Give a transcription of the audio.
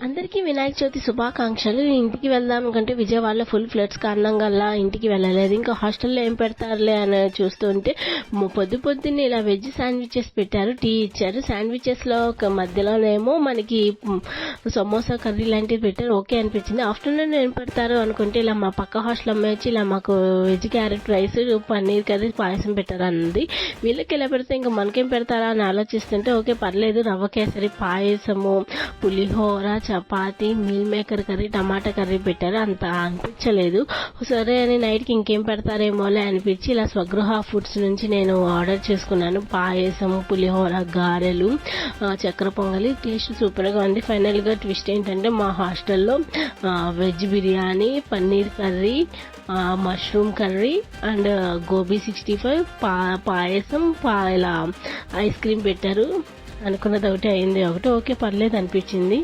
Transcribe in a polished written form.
అందరికీ వినాయక చవితి శుభాకాంక్షలు. ఇంటికి వెళ్దాం అనుకుంటే విజయవాడలో ఫుల్ ఫ్లడ్స్ కారణంగా ఇంటికి వెళ్ళలేదు. ఇంకా హాస్టల్లో ఏం పెడతారులే అని చూస్తుంటే పొద్దున్నే ఇలా వెజ్ శాండ్విచెస్ పెట్టారు, టీ ఇచ్చారు. శాండ్విచెస్ లో ఒక మధ్యలోనేమో మనకి సమోసా కర్రీ లాంటివి పెట్టారు. ఓకే అనిపించింది. ఆఫ్టర్నూన్ ఏం పెడతారు అనుకుంటే ఇలా మా పక్క హాస్టల్ అమ్మాయి వచ్చి ఇలా మాకు veg carrot rice, paneer curry, payasam పెట్టారు అన్నది. వీళ్ళకి ఎలా పెడితే ఇంకా మనకేం పెడతారా అని ఆలోచిస్తుంటే ఓకే పర్లేదు, రవ్వ కేసరి, పాయసము, పులిహోర, చపాతి, మీల్ మేకర్ కర్రీ, టమాటా కర్రీ పెట్టారు. అంత అనిపించలేదు. సరే అని నైట్కి ఇంకేం పెడతారేమోలే అనిపించి ఇలా స్వగృహ ఫుడ్స్ నుంచి నేను ఆర్డర్ చేసుకున్నాను. పాయసం, పులిహోర, గారెలు, చక్కెర పొంగలి. టేస్ట్ సూపర్గా ఉంది. ఫైనల్గా ట్విస్ట్ ఏంటంటే మా హాస్టల్లో veg biryani, paneer curry, mushroom curry and gobi 65, పాయసం, ఇలా ఐస్ క్రీమ్ పెట్టారు. అనుకున్నది ఒకటి అయింది, ఒకటి ఓకే పర్లేదు అనిపించింది.